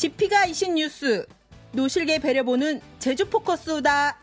지피가 이신 뉴스, 노실계 배려보는 제주 포커스다.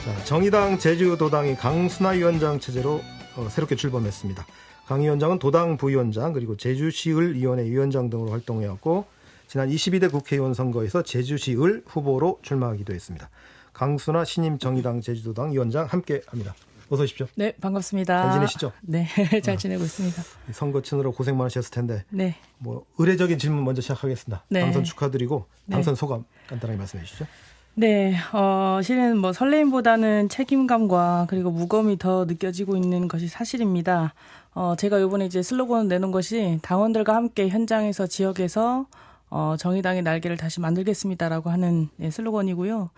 자, 정의당 제주도당이 강순하 위원장 체제로 새롭게 출범했습니다. 강 위원장은 도당 부위원장 그리고 제주시을위원회 위원장 등으로 활동해왔고 지난 22대 국회의원 선거에서 제주시을 후보로 출마하기도 했습니다. 강순하 신임 정의당 제주도당 위원장 함께합니다. 어서 오십시오. 네, 반갑습니다. 잘 지내시죠? 네, 잘 지내고 있습니다. 선거 치느라 고생 많으셨을 텐데 네. 의례적인 질문 먼저 시작하겠습니다. 네. 당선 축하드리고 당선 네. 소감 간단하게 말씀해 주시죠. 네, 실은 설레임보다는 책임감과 그리고 무거움이 더 느껴지고 있는 것이 사실입니다. 제가 이번에 이제 슬로건을 내놓은 것이 당원들과 함께 현장에서 지역에서 정의당의 날개를 다시 만들겠습니다라고 하는 슬로건이고요.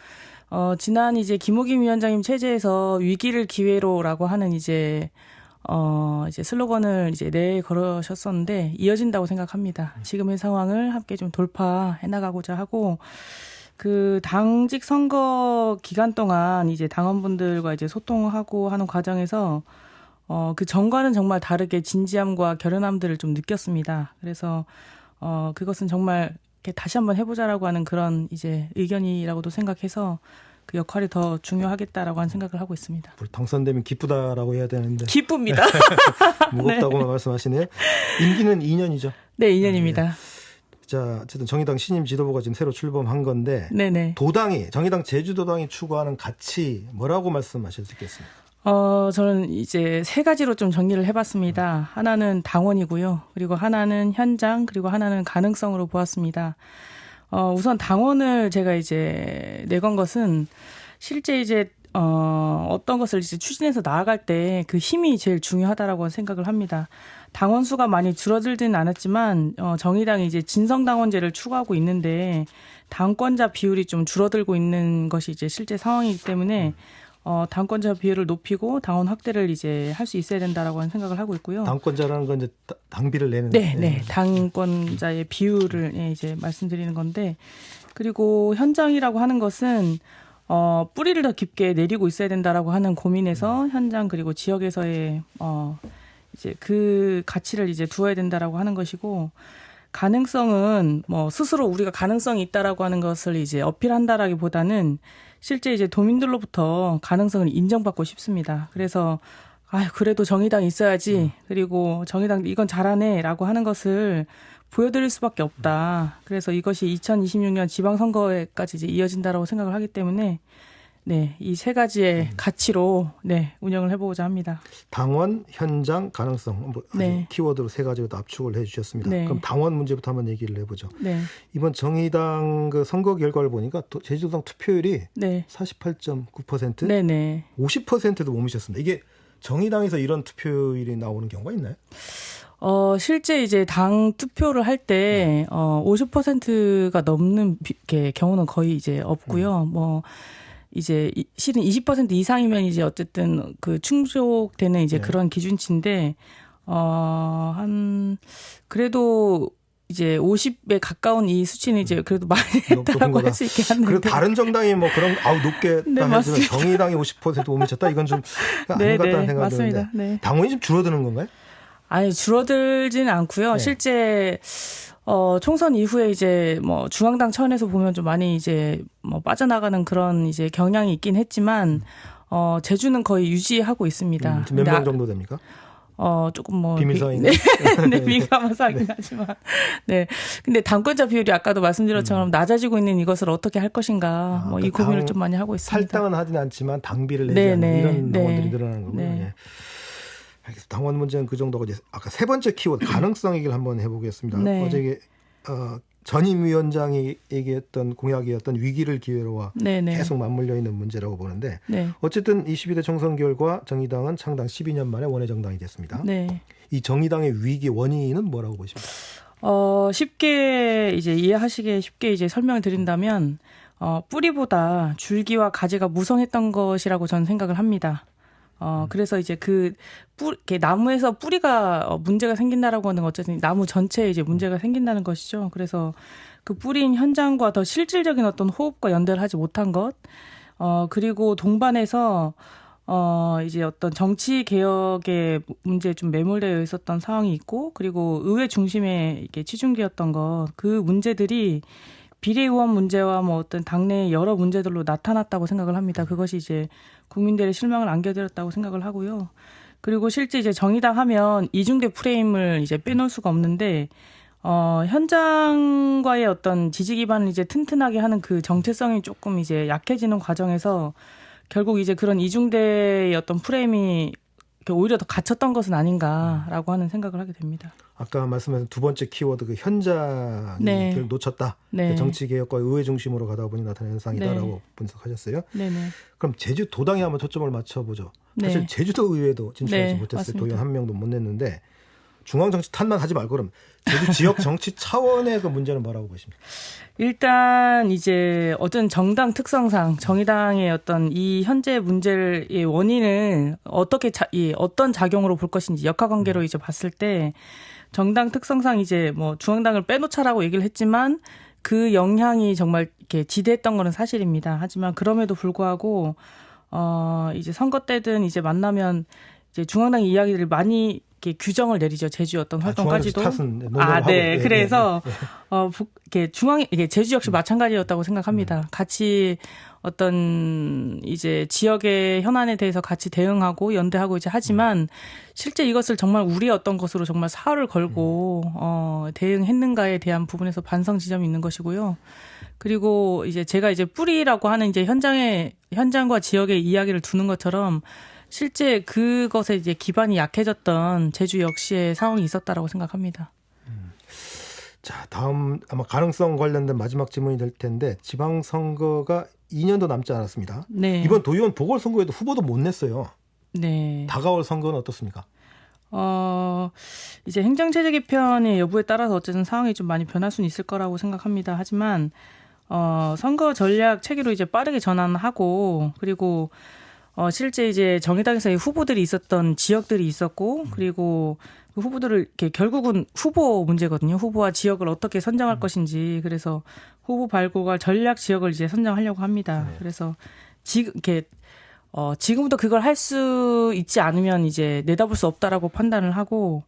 지난 이제 김호김 위원장님 체제에서 위기를 기회로라고 하는 이제 슬로건을 이제 걸으셨었는데 이어진다고 생각합니다. 지금의 상황을 함께 좀 돌파해 나가고자 하고 그 당직 선거 기간 동안 이제 당원분들과 이제 소통하고 하는 과정에서 그 전과는 정말 다르게 진지함과 결연함들을 좀 느꼈습니다. 그래서 그것은 정말 이렇게 다시 한번 해보자라고 하는 그런 이제 의견이라고도 생각해서 그 역할이 더 중요하겠다라고 하는 생각을 하고 있습니다. 당선되면 기쁘다라고 해야 되는데 기쁩니다. 무겁다고 네. 말씀하시네요. 임기는 2년이죠. 네, 2년입니다. 네. 자, 어쨌든 정의당 신임 지도부가 지금 새로 출범한 건데 네네. 정의당 제주도당이 추구하는 가치 뭐라고 말씀하실 수 있겠습니까? 저는 이제 세 가지로 좀 정리를 해봤습니다. 하나는 당원이고요. 그리고 하나는 현장, 그리고 하나는 가능성으로 보았습니다. 우선 당원을 제가 이제 내건 것은 실제 이제 어떤 것을 이제 추진해서 나아갈 때 그 힘이 제일 중요하다라고 생각을 합니다. 당원 수가 많이 줄어들지는 않았지만 정의당이 이제 진성당원제를 추구하고 있는데 당권자 비율이 좀 줄어들고 있는 것이 이제 실제 상황이기 때문에 당권자 비율을 높이고 당원 확대를 이제 할 수 있어야 된다라고 하는 생각을 하고 있고요. 당권자라는 건 이제 당비를 내는. 네. 당권자의 비율을 이제 말씀드리는 건데 그리고 현장이라고 하는 것은 뿌리를 더 깊게 내리고 있어야 된다라고 하는 고민에서 현장 그리고 지역에서의 이제 그 가치를 이제 두어야 된다라고 하는 것이고 가능성은 스스로 우리가 가능성이 있다라고 하는 것을 이제 어필한다라기보다는 실제 이제 도민들로부터 가능성을 인정받고 싶습니다. 그래서 그래도 정의당이 있어야지. 그리고 정의당 이건 잘하네라고 하는 것을 보여드릴 수밖에 없다. 그래서 이것이 2026년 지방선거에까지 이제 이어진다라고 생각을 하기 때문에 네, 이 세 가지의 가치로 운영을 해보고자 합니다. 당원, 현장, 가능성 네. 키워드로 세 가지로 압축을 해주셨습니다. 네. 그럼 당원 문제부터 한번 얘기를 해보죠. 네. 이번 정의당 그 선거 결과를 보니까 제주도당 투표율이 48.9%, 네네. 50%도 못 미쳤습니다. 이게 정의당에서 이런 투표율이 나오는 경우가 있나요? 실제 이제 당 투표를 할 때 50%가 넘는 경우는 거의 이제 없고요. 이제 실은 20% 이상이면 이제 어쨌든 그 충족되는 이제 그런 기준치인데 그래도 이제 50에 가까운 이 수치는 이제 그래도 많이 했다라고 할 수 있게 하는데. 그리고 다른 정당이 그런 높게 네, 하지만 정의당이 50% 못 미쳤다 이건 좀 아닌 것 같다는 생각이 드는데. 네. 당원이 좀 줄어드는 건가요? 아니 줄어들지는 않고요. 실제 총선 이후에 이제 중앙당 차원에서 보면 좀 많이 이제 빠져나가는 그런 이제 경향이 있긴 했지만 제주는 거의 유지하고 있습니다. 몇 명 정도 됩니까? 조금 비밀사항인데. 네, 민감한 사항이긴 하지만. 네. 근데 당권자 비율이 아까도 말씀드린 것처럼 낮아지고 있는 이것을 어떻게 할 것인가. 이 고민을 좀 많이 하고 있습니다. 탈당은 하진 않지만 당비를 내지 않는 이런 당원들이 늘어나는 거군요. 네. 알겠습니다. 당원 문제는 그 정도고 이제 아까 세 번째 키워드 가능성 얘기를 한번 해보겠습니다. 네. 어제 전임 위원장이 얘기했던 공약이었던 위기를 기회로와 계속 맞물려 있는 문제라고 보는데 어쨌든 22대 총선 결과 정의당은 창당 12년 만에 원외정당이 됐습니다. 이 정의당의 위기 원인은 뭐라고 보십니까? 쉽게 이제 이해하시게 쉽게 이제 설명을 드린다면 뿌리보다 줄기와 가지가 무성했던 것이라고 저는 생각을 합니다. 그래서 이제 이렇게 나무에서 뿌리가 문제가 생긴다라고 하는 건 어쨌든 나무 전체에 이제 문제가 생긴다는 것이죠. 그래서 그 뿌리인 현장과 더 실질적인 어떤 호흡과 연대를 하지 못한 것, 그리고 동반해서 이제 어떤 정치 개혁의 문제에 좀 매몰되어 있었던 상황이 있고, 그리고 의회 중심에 이게 치중되었던 그 문제들이 비례의원 문제와 뭐 어떤 당내 여러 문제들로 나타났다고 생각을 합니다. 그것이 이제 국민들의 실망을 안겨드렸다고 생각을 하고요. 그리고 실제 이제 정의당 하면 이중대 프레임을 이제 빼놓을 수가 없는데, 현장과의 어떤 지지 기반을 이제 튼튼하게 하는 그 정체성이 조금 이제 약해지는 과정에서 결국 이제 그런 이중대의 어떤 프레임이 오히려 더 갇혔던 것은 아닌가라고 하는 생각을 하게 됩니다. 아까 말씀하신 두 번째 키워드 그 현장이 네. 놓쳤다. 네. 정치 개혁과 의회 중심으로 가다 보니 나타난 현상이다라고 네. 분석하셨어요. 네네. 그럼 제주도당에 한번 초점을 맞춰보죠. 네. 사실 제주도 의회도 진출하지 네, 못했어요. 맞습니다. 도의원 한 명도 못 냈는데 중앙정치 탓만 하지 말고 그럼 제주 지역 정치 차원의 그 문제는 뭐라고 보십니까? 일단 이제 어떤 정당 특성상 정의당의 어떤 이 현재 문제의 원인을 어떻게 어떤 작용으로 볼 것인지 역학관계로 이제 봤을 때 정당 특성상 이제 뭐 중앙당을 빼놓자라고 얘기를 했지만 그 영향이 정말 이렇게 지대했던 거는 사실입니다. 하지만 그럼에도 불구하고 이제 선거 때든 이제 만나면 이제 중앙당 이야기들을 많이 이렇게 규정을 내리죠. 제주의 어떤 활동까지도. 네. 그래서 이렇게 이게 제주 역시 마찬가지였다고 생각합니다. 같이 어떤 이제 지역의 현안에 대해서 같이 대응하고 연대하고 이제 하지만 실제 이것을 정말 우리의 어떤 것으로 정말 사활을 걸고 대응했는가에 대한 부분에서 반성 지점이 있는 것이고요. 그리고 이제 제가 이제 뿌리라고 하는 이제 현장과 지역의 이야기를 두는 것처럼 실제 그것에 이제 기반이 약해졌던 제주 역시의 상황이 있었다라고 생각합니다. 자, 다음 아마 가능성 관련된 마지막 질문이 될 텐데 지방선거가 2년도 남지 않았습니다. 네. 이번 도의원 보궐선거에도 후보도 못 냈어요. 네. 다가올 선거는 어떻습니까? 이제 행정체제 개편의 여부에 따라서 어쨌든 상황이 좀 많이 변할 수는 있을 거라고 생각합니다. 하지만 선거 전략 체계로 이제 빠르게 전환하고 그리고 실제 이제 정의당에서의 후보들이 있었던 지역들이 있었고 그리고 그 후보들을 이렇게 결국은 후보 문제거든요. 후보와 지역을 어떻게 선정할 것인지 그래서 후보 발굴과 전략 지역을 이제 선정하려고 합니다. 네. 그래서 지금부터 그걸 할 수 있지 않으면 이제 내다볼 수 없다라고 판단을 하고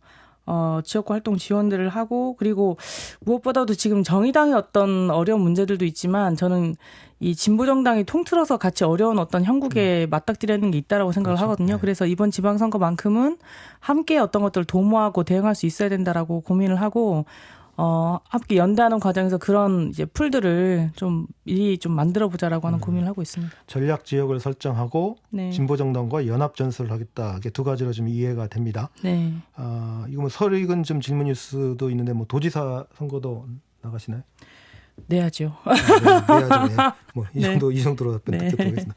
지역구 활동 지원들을 하고 그리고 무엇보다도 지금 정의당의 어떤 어려운 문제들도 있지만 저는 이 진보정당이 통틀어서 같이 어려운 어떤 형국에 맞닥뜨리는 게 있다라고 생각을 그렇죠. 하거든요. 네. 그래서 이번 지방선거만큼은 함께 어떤 것들을 도모하고 대응할 수 있어야 된다라고 고민을 하고 함께 연대하는 과정에서 그런 이제 풀들을 좀 미리 좀 만들어 보자라고 하는 고민을 하고 있습니다. 전략 지역을 설정하고 네. 진보정당과 연합 전술을 하겠다. 이게 두 가지로 좀 이해가 됩니다. 네. 이거 뭐 설익은 좀 질문 뉴스도 있는데 뭐 도지사 선거도 나가시나요? 내야죠. 내야죠. 네. 뭐 이 네. 정도로 답변 네. 듣도록 하겠습니다.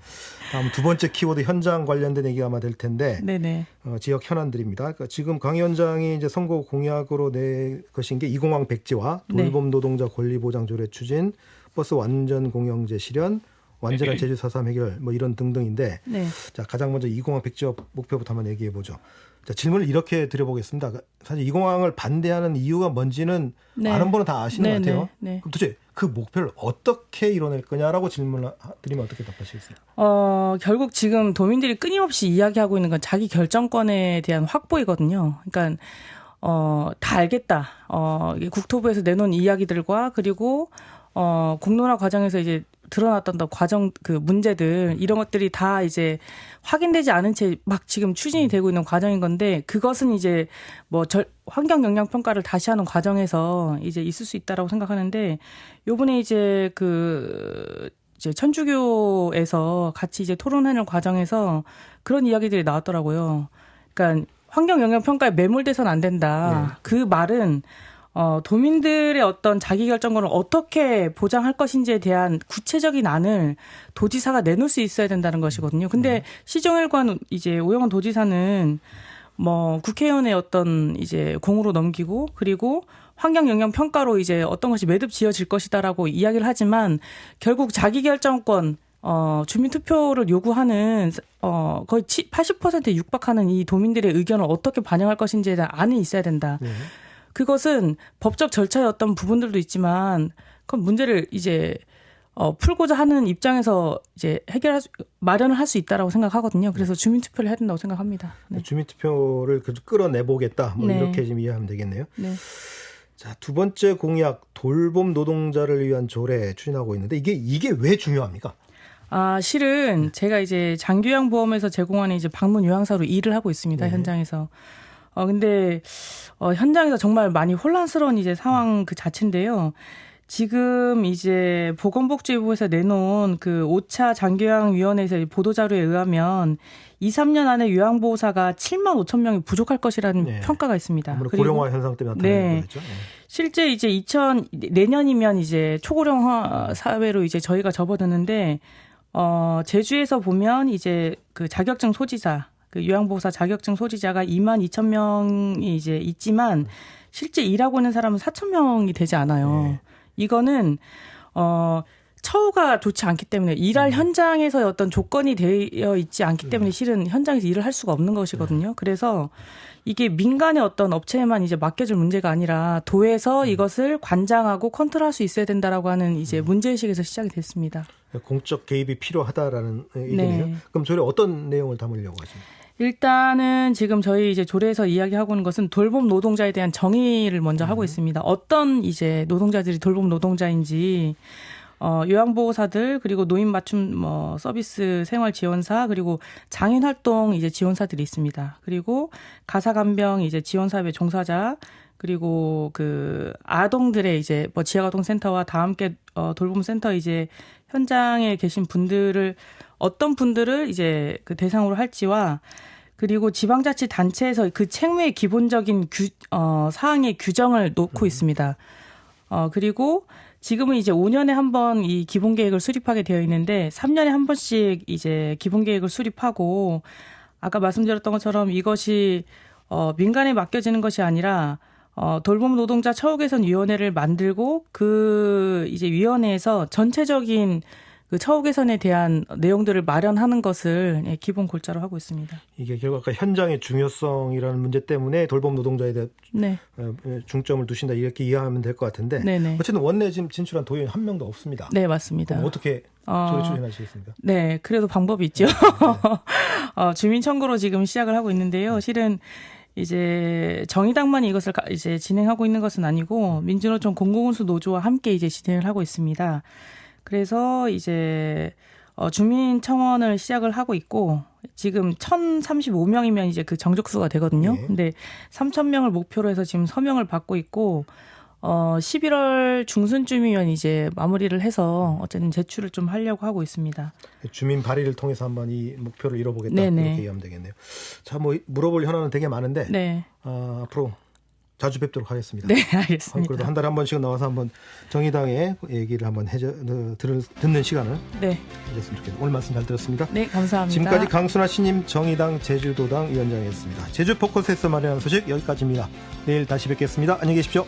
다음 두 번째 키워드 현장 관련된 얘기가 아마 될 텐데 네네. 지역 현안들입니다. 그러니까 지금 강 위원장이 이제 선거 공약으로 내 것인 게 2공항 백지화, 돌봄 노동자 권리 보장 조례 추진, 버스 완전 공영제 실현, 완전한 제주 4.3 해결 뭐 이런 등등인데 네. 자 가장 먼저 2공항 백지화 목표부터 한번 얘기해 보죠. 자, 질문을 이렇게 드려보겠습니다. 사실 2공항을 반대하는 이유가 뭔지는 네. 아는 분은 다 아시는 것 같아요. 네. 그럼 도대체 그 목표를 어떻게 이뤄낼 거냐라고 질문을 드리면 어떻게 답하시겠습니까? 결국 지금 도민들이 끊임없이 이야기하고 있는 건 자기 결정권에 대한 확보이거든요. 그러니까 다 알겠다. 이게 국토부에서 내놓은 이야기들과 그리고 공론화 과정에서 이제 드러났던 과정 그 문제들 이런 것들이 다 이제 확인되지 않은 채 막 지금 추진이 되고 있는 과정인 건데 그것은 이제 뭐 환경 영향 평가를 다시 하는 과정에서 이제 있을 수 있다라고 생각하는데 요번에 이제 이제 천주교에서 같이 이제 토론하는 과정에서 그런 이야기들이 나왔더라고요. 그러니까 환경 영향 평가에 매몰돼서는 안 된다. 네. 그 말은 도민들의 어떤 자기결정권을 어떻게 보장할 것인지에 대한 구체적인 안을 도지사가 내놓을 수 있어야 된다는 것이거든요. 근데 시정일관 이제 오영환 도지사는 뭐 국회의원의 어떤 이제 공으로 넘기고 그리고 환경 영향 평가로 이제 어떤 것이 매듭 지어질 것이다라고 이야기를 하지만 결국 자기결정권 주민 투표를 요구하는 거의 80%에 육박하는 이 도민들의 의견을 어떻게 반영할 것인지에 대한 안이 있어야 된다. 네. 그것은 법적 절차의 어떤 부분들도 있지만 그 문제를 이제 풀고자 하는 입장에서 이제 마련을 할 수 있다라고 생각하거든요. 그래서 주민투표를 해야 된다고 생각합니다. 네. 주민투표를 끌어내보겠다. 뭐 네. 이렇게 지금 이해하면 되겠네요. 네. 자, 두 번째 공약 돌봄 노동자를 위한 조례 추진하고 있는데 이게 왜 중요합니까? 실은 제가 이제 장교양보험에서 제공하는 이제 방문 요양사로 일을 하고 있습니다. 네. 현장에서. 근데 현장에서 정말 많이 혼란스러운 이제 상황 그 자체인데요. 지금 이제 보건복지부에서 내놓은 그 5차 장교양위원회에서 보도자료에 의하면 2, 3년 안에 요양보호사가 7만 5천 명이 부족할 것이라는 네. 평가가 있습니다. 아무래도 고령화 현상 때문에 나타나는 거겠죠. 네. 실제 이제 내년이면 이제 초고령화 사회로 이제 저희가 접어드는데 제주에서 보면 이제 그 자격증 소지자, 그 요양보호사 자격증 소지자가 2만 2천 명이 이제 있지만 실제 일하고 있는 사람은 4천 명이 되지 않아요. 네. 이거는 처우가 좋지 않기 때문에 일할 현장에서의 어떤 조건이 되어 있지 않기 때문에 실은 현장에서 일을 할 수가 없는 것이거든요. 그래서 이게 민간의 어떤 업체에만 이제 맡겨줄 문제가 아니라 도에서 이것을 관장하고 컨트롤할 수 있어야 된다라고 하는 이제 문제의식에서 시작이 됐습니다. 공적 개입이 필요하다라는 얘기네요. 네. 그럼 조례 어떤 내용을 담으려고 하십니까? 일단은 지금 저희 이제 조례에서 이야기하고 있는 것은 돌봄 노동자에 대한 정의를 먼저 하고 있습니다. 어떤 이제 노동자들이 돌봄 노동자인지, 요양보호사들, 그리고 노인 맞춤 서비스 생활 지원사, 그리고 장애인 활동 이제 지원사들이 있습니다. 그리고 가사간병 이제 지원사업의 종사자, 그리고 그 아동들의 이제 지하가동센터와 다함께 돌봄센터 이제 현장에 계신 분들을 어떤 분들을 이제 그 대상으로 할지와 그리고 지방자치단체에서 그 책무의 기본적인 사항의 규정을 놓고 있습니다. 그리고 지금은 이제 5년에 한 번 이 기본계획을 수립하게 되어 있는데 3년에 한 번씩 이제 기본계획을 수립하고 아까 말씀드렸던 것처럼 이것이 민간에 맡겨지는 것이 아니라 돌봄 노동자 처우 개선 위원회를 만들고 그 이제 위원회에서 전체적인 그 처우 개선에 대한 내용들을 마련하는 것을 기본 골자로 하고 있습니다. 이게 결국 아까 현장의 중요성이라는 문제 때문에 돌봄 노동자에 대해 네. 중점을 두신다 이렇게 이해하면 될 것 같은데 네네. 어쨌든 원내 지금 진출한 도의원 한 명도 없습니다. 네, 맞습니다. 그럼 어떻게 조례 추진하시겠습니까? 네, 그래도 방법이 있죠. 주민 청구로 지금 시작을 하고 있는데요. 실은 이제 정의당만이 이것을 이제 진행하고 있는 것은 아니고 민주노총 공공운수 노조와 함께 이제 진행을 하고 있습니다. 그래서 이제 주민 청원을 시작을 하고 있고 지금 1,035명이면 이제 그 정족수가 되거든요. 네. 근데 3,000명을 목표로 해서 지금 서명을 받고 있고 11월 중순쯤이면 이제 마무리를 해서 어쨌든 제출을 좀 하려고 하고 있습니다. 주민 발의를 통해서 한번 이 목표를 이뤄보겠다 네네. 이렇게 이해하면 되겠네요. 자, 뭐 물어볼 현안은 되게 많은데 네. 앞으로 자주 뵙도록 하겠습니다. 네, 알겠습니다. 그래도 한 달에 한 번씩 나와서 한번 정의당의 얘기를 한번 듣는 시간을 네. 가졌으면 좋겠습니다. 오늘 말씀 잘 들었습니다. 네, 감사합니다. 지금까지 강순아 신임 정의당 제주도당 위원장이었습니다. 제주 포커스에서 마련한 소식 여기까지입니다. 내일 다시 뵙겠습니다. 안녕히 계십시오.